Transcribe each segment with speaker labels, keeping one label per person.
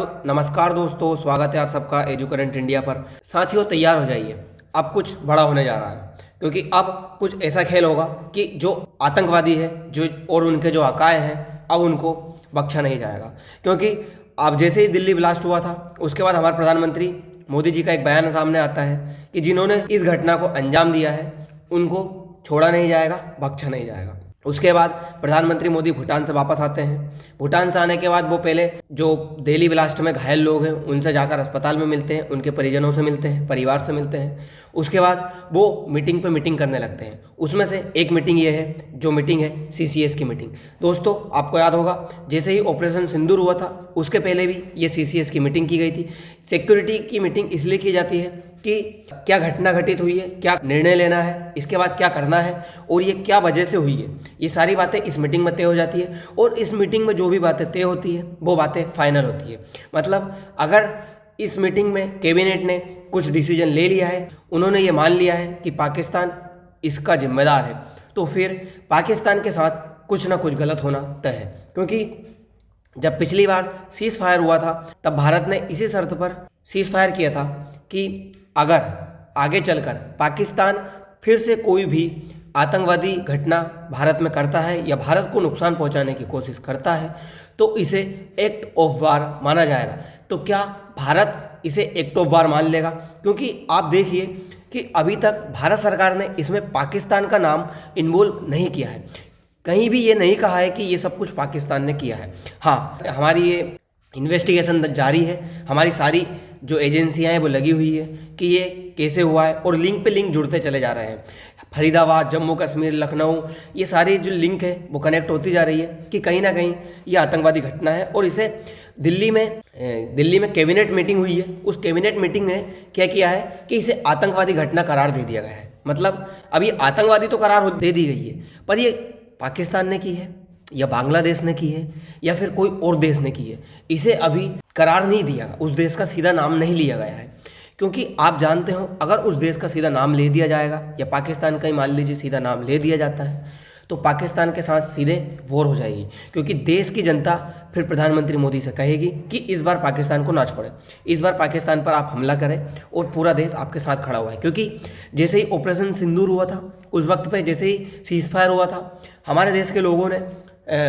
Speaker 1: नमस्कार दोस्तों, स्वागत है आप सबका एजू करंट इंडिया पर। साथियों, तैयार हो जाइए, अब कुछ बड़ा होने जा रहा है। क्योंकि अब कुछ ऐसा खेल होगा कि जो आतंकवादी है जो और उनके जो अकाए हैं, अब उनको बख्शा नहीं जाएगा। क्योंकि अब जैसे ही दिल्ली ब्लास्ट हुआ था, उसके बाद हमारे प्रधानमंत्री मोदी जी का एक बयान सामने आता है कि जिन्होंने इस घटना को अंजाम दिया है उनको छोड़ा नहीं जाएगा, बख्शा नहीं जाएगा। उसके बाद प्रधानमंत्री मोदी भूटान से वापस आते हैं। भूटान से आने के बाद वो पहले जो दिल्ली ब्लास्ट में घायल लोग हैं उनसे जाकर अस्पताल में मिलते हैं, उनके परिजनों से मिलते हैं, परिवार से मिलते हैं। उसके बाद वो मीटिंग पे मीटिंग करने लगते हैं। उसमें से एक मीटिंग ये है, जो मीटिंग है सीसीएस की मीटिंग। दोस्तों, आपको याद होगा जैसे ही ऑपरेशन सिंदूर हुआ था उसके पहले भी ये सीसीएस की मीटिंग की गई थी। सिक्योरिटी की मीटिंग इसलिए की जाती है कि क्या घटना घटित हुई है, क्या निर्णय लेना है, इसके बाद क्या करना है और ये क्या वजह से हुई है, ये सारी बातें इस मीटिंग में तय हो जाती है। और इस मीटिंग में जो भी बातें तय होती है वो बातें फाइनल होती है। मतलब अगर इस मीटिंग में कैबिनेट ने कुछ डिसीजन ले लिया है, उन्होंने ये मान लिया है कि पाकिस्तान इसका जिम्मेदार है, तो फिर पाकिस्तान के साथ कुछ ना कुछ गलत होना तय है। क्योंकि जब पिछली बार सीज फायर हुआ था तब भारत ने इसी शर्त पर सीज फायर किया था कि अगर आगे चलकर पाकिस्तान फिर से कोई भी आतंकवादी घटना भारत में करता है या भारत को नुकसान पहुंचाने की कोशिश करता है तो इसे एक्ट ऑफ वार माना जाएगा। तो क्या भारत इसे एक्ट ऑफ वार मान लेगा? क्योंकि आप देखिए कि अभी तक भारत सरकार ने इसमें पाकिस्तान का नाम इन्वॉल्व नहीं किया है। कहीं भी ये नहीं कहा है कि ये सब कुछ पाकिस्तान ने किया है। हाँ, हमारी ये इन्वेस्टिगेशन जारी है, हमारी सारी जो एजेंसियां हैं वो लगी हुई है कि ये कैसे हुआ है, और लिंक पे लिंक जुड़ते चले जा रहे हैं। फरीदाबाद, जम्मू कश्मीर, लखनऊ, ये सारी जो लिंक है वो कनेक्ट होती जा रही है कि कहीं ना कहीं ये आतंकवादी घटना है। और इसे दिल्ली में कैबिनेट मीटिंग हुई है, उस कैबिनेट मीटिंग ने क्या किया है कि इसे आतंकवादी घटना करार दे दिया गया है। मतलब अब ये आतंकवादी तो करार दे दी गई है, पर ये पाकिस्तान ने की है या बांग्लादेश ने की है या फिर कोई और देश ने की है, इसे अभी करार नहीं दिया, उस देश का सीधा नाम नहीं लिया गया है। क्योंकि आप जानते हो अगर उस देश का सीधा नाम ले दिया जाएगा या पाकिस्तान का ही मान लीजिए सीधा नाम ले दिया जाता है तो पाकिस्तान के साथ सीधे वॉर हो जाएगी। क्योंकि देश की जनता फिर प्रधानमंत्री मोदी से कहेगी कि इस बार पाकिस्तान को ना छोड़े, इस बार पाकिस्तान पर आप हमला करें और पूरा देश आपके साथ खड़ा हुआ है। क्योंकि जैसे ही ऑपरेशन सिंदूर हुआ था उस वक्त पे जैसे ही सीज फायर हुआ था, हमारे देश के लोगों ने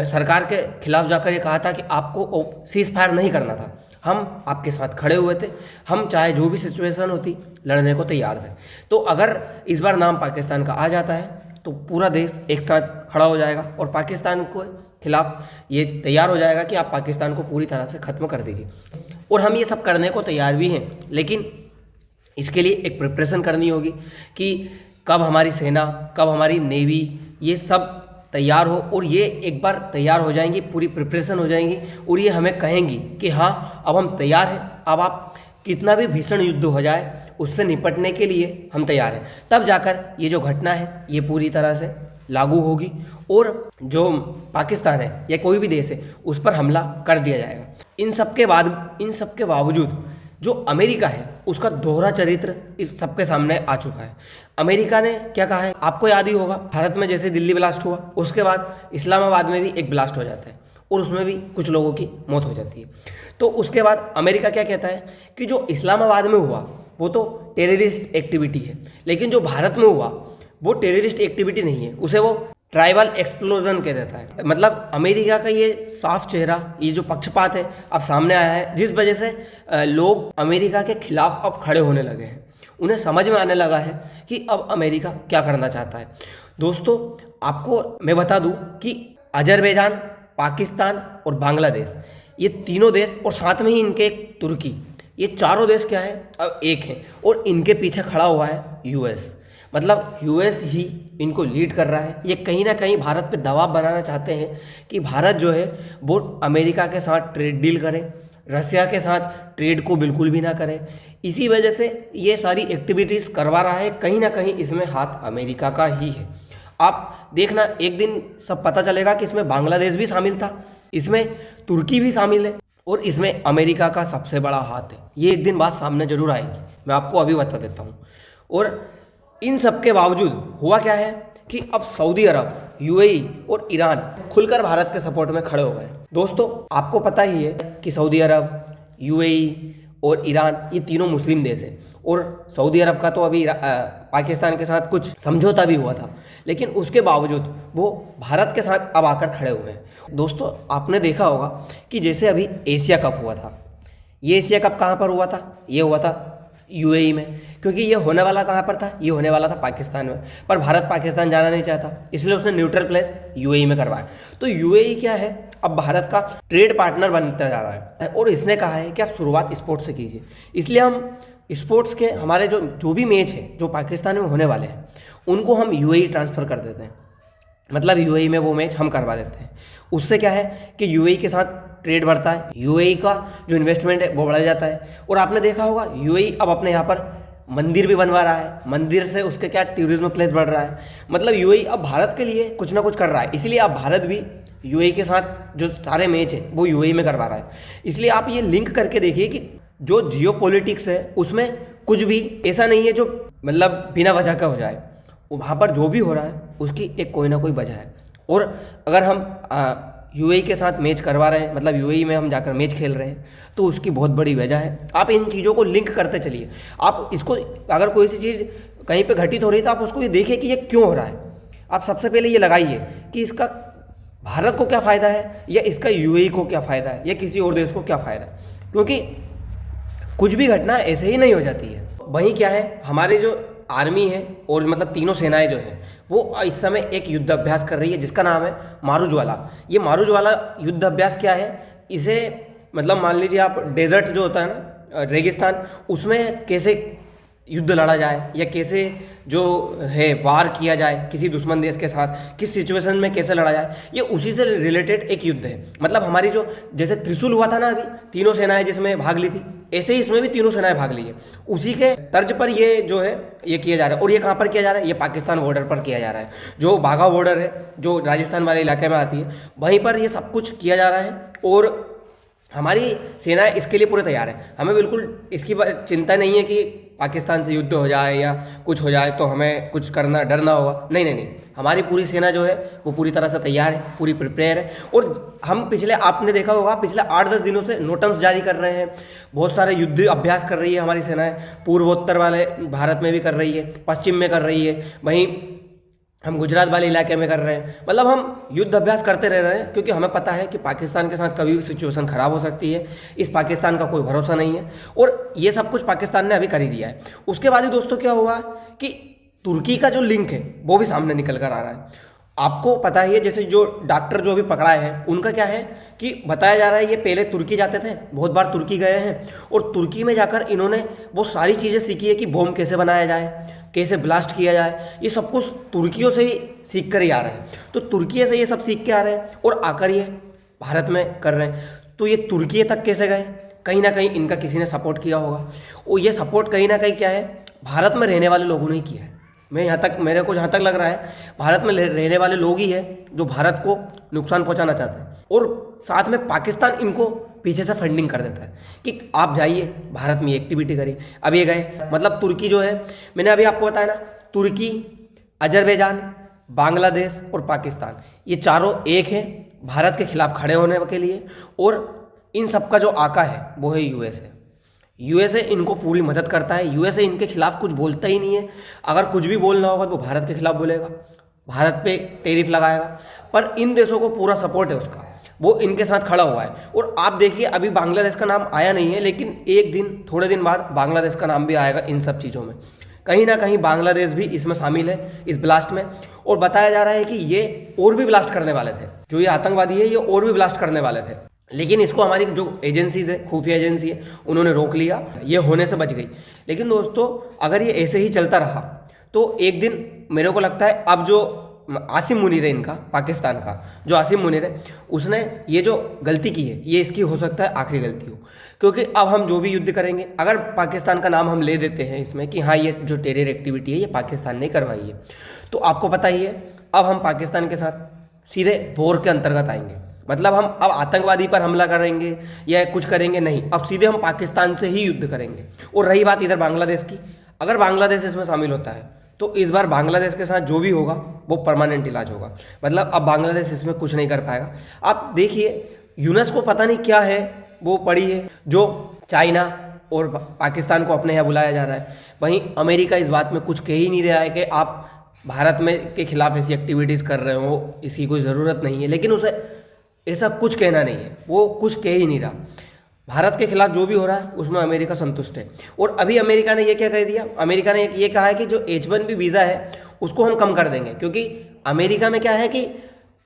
Speaker 1: सरकार के खिलाफ जाकर ये कहा था कि आपको सीज फायर नहीं करना था, हम आपके साथ खड़े हुए थे, हम चाहे जो भी सिचुएशन होती लड़ने को तैयार थे। तो अगर इस बार नाम पाकिस्तान का आ जाता है तो पूरा देश एक साथ खड़ा हो जाएगा और पाकिस्तान के खिलाफ ये तैयार हो जाएगा कि आप पाकिस्तान को पूरी तरह से ख़त्म कर दीजिए। और हम ये सब करने को तैयार भी हैं, लेकिन इसके लिए एक प्रिपरेशन करनी होगी कि कब हमारी सेना, कब हमारी नेवी, ये सब तैयार हो। और ये एक बार तैयार हो जाएंगी, पूरी प्रिपरेशन हो जाएंगी और ये हमें कहेंगी कि हाँ अब हम तैयार हैं, अब आप कितना भी भीषण युद्ध हो जाए उससे निपटने के लिए हम तैयार हैं। तब जाकर ये जो घटना है ये पूरी तरह से लागू होगी और जो पाकिस्तान है या कोई भी देश है उस पर हमला कर दिया जाएगा। इन सब के बावजूद जो अमेरिका है उसका दोहरा चरित्र इस सबके सामने आ चुका है। अमेरिका ने क्या कहा है आपको याद ही होगा, भारत में जैसे दिल्ली ब्लास्ट हुआ उसके बाद इस्लामाबाद में भी एक ब्लास्ट हो जाता है और उसमें भी कुछ लोगों की मौत हो जाती है। तो उसके बाद अमेरिका क्या कहता है कि जो इस्लामाबाद में हुआ वो तो टेररिस्ट एक्टिविटी है, लेकिन जो भारत में हुआ वो टेररिस्ट एक्टिविटी नहीं है, उसे वो ट्राइबल एक्सप्लोजन कह देता है। मतलब अमेरिका का ये साफ चेहरा, ये जो पक्षपात है अब सामने आया है, जिस वजह से लोग अमेरिका के खिलाफ अब खड़े होने लगे हैं। उन्हें समझ में आने लगा है कि अब अमेरिका क्या करना चाहता है। दोस्तों, आपको मैं बता दूं कि अजरबैजान, पाकिस्तान और बांग्लादेश, ये तीनों देश और साथ में ही इनके एक तुर्की, ये चारों देश क्या है अब एक हैं और इनके पीछे खड़ा हुआ है यूएस। मतलब यूएस ही इनको लीड कर रहा है। ये कहीं ना कहीं भारत पे दबाव बनाना चाहते हैं कि भारत जो है वो अमेरिका के साथ ट्रेड डील करे, रसिया के साथ ट्रेड को बिल्कुल भी ना करे। इसी वजह से ये सारी एक्टिविटीज़ करवा रहा है। कहीं ना कहीं इसमें हाथ अमेरिका का ही है। आप देखना एक दिन सब पता चलेगा कि इसमें बांग्लादेश भी शामिल था, इसमें तुर्की भी शामिल है और इसमें अमेरिका का सबसे बड़ा हाथ है। ये एक दिन बात सामने जरूर आएगी, मैं आपको अभी बता देता हूँ। और इन सब के बावजूद हुआ क्या है कि अब सऊदी अरब, यूएई और ईरान खुलकर भारत के सपोर्ट में खड़े हो गए। दोस्तों, आपको पता ही है कि सऊदी अरब, यूएई और ईरान, ये तीनों मुस्लिम देश हैं। और सऊदी अरब का तो अभी पाकिस्तान के साथ कुछ समझौता भी हुआ था, लेकिन उसके बावजूद वो भारत के साथ अब आकर खड़े हुए हैं। दोस्तों, आपने देखा होगा कि जैसे अभी एशिया कप हुआ था, ये एशिया कप कहाँ पर हुआ था? ये हुआ था यूएई में, क्योंकि ये होने वाला कहाँ पर था? ये होने वाला था पाकिस्तान में, पर भारत पाकिस्तान जाना नहीं चाहता, इसलिए उसने न्यूट्रल प्लेस यूएई में करवाया। तो यूएई क्या है, अब भारत का ट्रेड पार्टनर बनता जा रहा है, और इसने कहा है कि आप शुरुआत स्पोर्ट्स से कीजिए। इसलिए हम स्पोर्ट्स के हमारे जो भी मैच है जो पाकिस्तान में होने वाले हैं, उनको हम यूएई ट्रांसफ़र कर देते हैं, मतलब यूएई में वो मैच हम करवा देते हैं। उससे क्या है कि यूएई के साथ ट्रेड बढ़ता है, यूएई का जो इन्वेस्टमेंट है वो बढ़ जाता है। और आपने देखा होगा यूएई अब अपने यहाँ पर मंदिर भी बनवा रहा है, मंदिर से उसके क्या टूरिज्म प्लेस बढ़ रहा है, मतलब यूएई अब भारत के लिए कुछ ना कुछ कर रहा है। इसलिए अब भारत भी यूएई के साथ जो सारे मैच है वो यूएई में करवा रहा है। इसलिए आप ये लिंक करके देखिए कि जो जियोपॉलिटिक्स है उसमें कुछ भी ऐसा नहीं है जो मतलब बिना वजह का हो जाए, वहाँ पर जो भी हो रहा है उसकी एक कोई ना कोई वजह है। और अगर हम यूएई के साथ मैच करवा रहे हैं, मतलब यूएई में हम जाकर मैच खेल रहे हैं, तो उसकी बहुत बड़ी वजह है। आप इन चीज़ों को लिंक करते चलिए। आप इसको, अगर कोई सी चीज़ कहीं पे घटित हो रही है तो आप उसको ये देखिए कि ये क्यों हो रहा है। आप सबसे पहले ये लगाइए कि इसका भारत को क्या फ़ायदा है, या इसका यूएई को क्या फ़ायदा है, या किसी और देश को क्या फ़ायदा है, क्योंकि कुछ भी घटना ऐसे ही नहीं हो जाती है। वहीं क्या है, हमारे जो आर्मी है और मतलब तीनों सेनाएं जो हैं वो इस समय एक युद्ध अभ्यास कर रही है जिसका नाम है मारूज्वाला। ये मारूज्वाला युद्ध अभ्यास क्या है, इसे मतलब मान लीजिए आप डेजर्ट जो होता है ना, रेगिस्तान, उसमें कैसे युद्ध लड़ा जाए या कैसे जो है वार किया जाए किसी दुश्मन देश के साथ, किस सिचुएशन में कैसे लड़ा जाए, ये उसी से रिलेटेड एक युद्ध है। मतलब हमारी जो जैसे त्रिशूल हुआ था ना अभी, तीनों सेनाएं जिसमें भाग ली थी, ऐसे ही इसमें भी तीनों सेनाएं भाग ली है। उसी के तर्ज पर ये जो है ये किया जा रहा है। और ये कहाँ पर किया जा रहा है? ये पाकिस्तान बॉर्डर पर किया जा रहा है, जो बाघा बॉर्डर है जो राजस्थान वाले इलाके में आती है, वहीं पर ये सब कुछ किया जा रहा है। और हमारी सेनाएं इसके लिए पूरे तैयार है। हमें बिल्कुल इसकी चिंता नहीं है कि पाकिस्तान से युद्ध हो जाए या कुछ हो जाए तो हमें कुछ करना डरना होगा। नहीं नहीं नहीं, हमारी पूरी सेना जो है वो पूरी तरह से तैयार है, पूरी प्रिपेयर है। और हम पिछले, आपने देखा होगा पिछले 8-10 दिनों से नोटम्स जारी कर रहे हैं, बहुत सारे युद्ध अभ्यास कर रही है हमारी सेनाएं, पूर्वोत्तर वाले भारत में भी कर रही है, पश्चिम में कर रही है, वहीं हम गुजरात वाले इलाके में कर रहे हैं। मतलब हम युद्ध अभ्यास करते रह रहे हैं, क्योंकि हमें पता है कि पाकिस्तान के साथ कभी भी सिचुएशन ख़राब हो सकती है। इस पाकिस्तान का कोई भरोसा नहीं है, और ये सब कुछ पाकिस्तान ने अभी कर ही दिया है। उसके बाद ही दोस्तों क्या हुआ कि तुर्की का जो लिंक है वो भी सामने निकल कर आ रहा है। आपको पता ही है, जैसे जो डॉक्टर जो अभी पकड़ाए हैं उनका क्या है कि बताया जा रहा है ये पहले तुर्की जाते थे, बहुत बार तुर्की गए हैं, और तुर्की में जाकर इन्होंने वो सारी चीज़ें सीखी है कि बॉम्ब कैसे बनाया जाए, कैसे ब्लास्ट किया जाए, ये सब कुछ तुर्कियों से ही सीख कर ही आ रहे हैं। तो तुर्की से ये सब सीख के आ रहे हैं और आकर ये भारत में कर रहे हैं। तो ये तुर्की तक कैसे गए? कहीं ना कहीं इनका किसी ने सपोर्ट किया होगा, और ये सपोर्ट कहीं ना कहीं क्या है, भारत में रहने वाले लोगों ने ही किया है। मेरे को जहाँ तक लग रहा है, भारत में रहने वाले लोग ही है जो भारत को नुकसान पहुँचाना चाहते हैं, और साथ में पाकिस्तान इनको पीछे से फंडिंग कर देता है कि आप जाइए भारत में एक्टिविटी करिए। अब ये गए, मतलब तुर्की जो है, मैंने अभी आपको बताया ना, तुर्की, अजरबैजान, बांग्लादेश और पाकिस्तान, ये चारों एक हैं भारत के खिलाफ खड़े होने के लिए। और इन सब का जो आका है वो है यूएसए। यूएसए इनको पूरी मदद करता है। यूएसए इनके खिलाफ कुछ बोलता ही नहीं है। अगर कुछ भी बोलना होगा तो भारत के खिलाफ बोलेगा, भारत पे टैरिफ लगाएगा, पर इन देशों को पूरा सपोर्ट है उसका, वो इनके साथ खड़ा हुआ है। और आप देखिए अभी बांग्लादेश का नाम आया नहीं है, लेकिन एक दिन थोड़े दिन बाद बांग्लादेश का नाम भी आएगा इन सब चीज़ों में। कहीं ना कहीं बांग्लादेश भी इसमें शामिल है इस ब्लास्ट में। और बताया जा रहा है कि ये और भी ब्लास्ट करने वाले थे, जो ये आतंकवादी है ये और भी ब्लास्ट करने वाले थे, लेकिन इसको हमारी जो एजेंसीज है, खुफिया एजेंसी है, उन्होंने रोक लिया, ये होने से बच गई। लेकिन दोस्तों अगर ये ऐसे ही चलता रहा तो एक दिन मेरे को लगता है, अब जो आसिम मुनीर है इनका, पाकिस्तान का जो आसिम मुनीर है, उसने ये जो गलती की है ये इसकी हो सकता है आखिरी गलती हो। क्योंकि अब हम जो भी युद्ध करेंगे, अगर पाकिस्तान का नाम हम ले देते हैं इसमें कि हाँ ये जो टेरर एक्टिविटी है ये पाकिस्तान ने करवाई है, तो आपको पता ही है अब हम पाकिस्तान के साथ सीधे वॉर के अंतर्गत आएंगे। मतलब हम अब आतंकवादी पर हमला करेंगे या कुछ करेंगे नहीं, अब सीधे हम पाकिस्तान से ही युद्ध करेंगे। और रही बात इधर बांग्लादेश की, अगर बांग्लादेश इसमें शामिल होता है तो इस बार बांग्लादेश के साथ जो भी होगा वो परमानेंट इलाज होगा। मतलब अब बांग्लादेश इसमें कुछ नहीं कर पाएगा। आप देखिए यूनेस्को पता नहीं क्या है वो पड़ी है जो चाइना और पाकिस्तान को अपने यहाँ बुलाया जा रहा है। वहीं अमेरिका इस बात में कुछ कह ही नहीं रहा है कि आप भारत में के खिलाफ ऐसी एक्टिविटीज़ कर रहे हो, इसकी कोई ज़रूरत नहीं है, लेकिन उसे ऐसा कुछ कहना नहीं है, वो कुछ कह ही नहीं रहा। भारत के खिलाफ जो भी हो रहा है उसमें अमेरिका संतुष्ट है। और अभी अमेरिका ने ये क्या कह दिया, अमेरिका ने ये कहा है कि जो H1B वीज़ा है उसको हम कम कर देंगे, क्योंकि अमेरिका में क्या है कि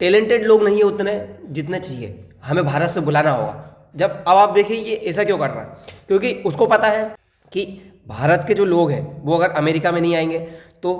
Speaker 1: टैलेंटेड लोग नहीं है उतने जितने चाहिए, हमें भारत से बुलाना होगा। जब अब आप देखिए ये ऐसा क्यों कर रहा है, क्योंकि उसको पता है कि भारत के जो लोग हैं वो अगर अमेरिका में नहीं आएंगे तो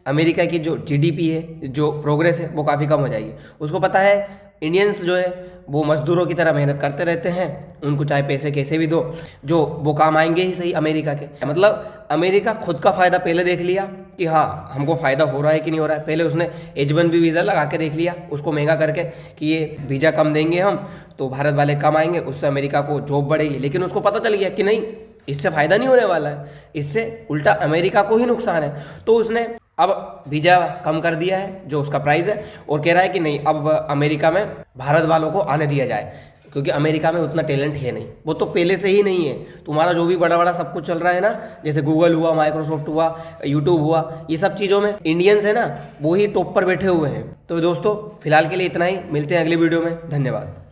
Speaker 1: अमेरिका की जो GDP है, जो प्रोग्रेस है, वो काफ़ी कम हो जाएगी। उसको पता है इंडियंस जो है वो मजदूरों की तरह मेहनत करते रहते हैं, उनको चाहे पैसे कैसे भी दो, जो वो काम आएंगे ही सही अमेरिका के। मतलब अमेरिका खुद का फ़ायदा पहले देख लिया कि हाँ हमको फ़ायदा हो रहा है कि नहीं हो रहा है। पहले उसने H1B वीज़ा लगा के देख लिया, उसको महंगा करके कि ये वीज़ा कम देंगे हम तो भारत वाले कम आएंगे, उससे अमेरिका को जॉब बढ़ेगी। लेकिन उसको पता चल गया कि नहीं, इससे फ़ायदा नहीं होने वाला है, इससे उल्टा अमेरिका को ही नुकसान है। तो उसने अब वीज़ा कम कर दिया है जो उसका प्राइस है, और कह रहा है कि नहीं अब अमेरिका में भारत वालों को आने दिया जाए, क्योंकि अमेरिका में उतना टैलेंट है नहीं, वो तो पहले से ही नहीं है। तुम्हारा जो भी बड़ा बड़ा सब कुछ चल रहा है ना, जैसे गूगल हुआ, माइक्रोसॉफ्ट हुआ, यूट्यूब हुआ, ये सब चीज़ों में इंडियंस है ना, वो ही टॉप पर बैठे हुए हैं। तो दोस्तों फिलहाल के लिए इतना ही, मिलते हैं अगली वीडियो में, धन्यवाद।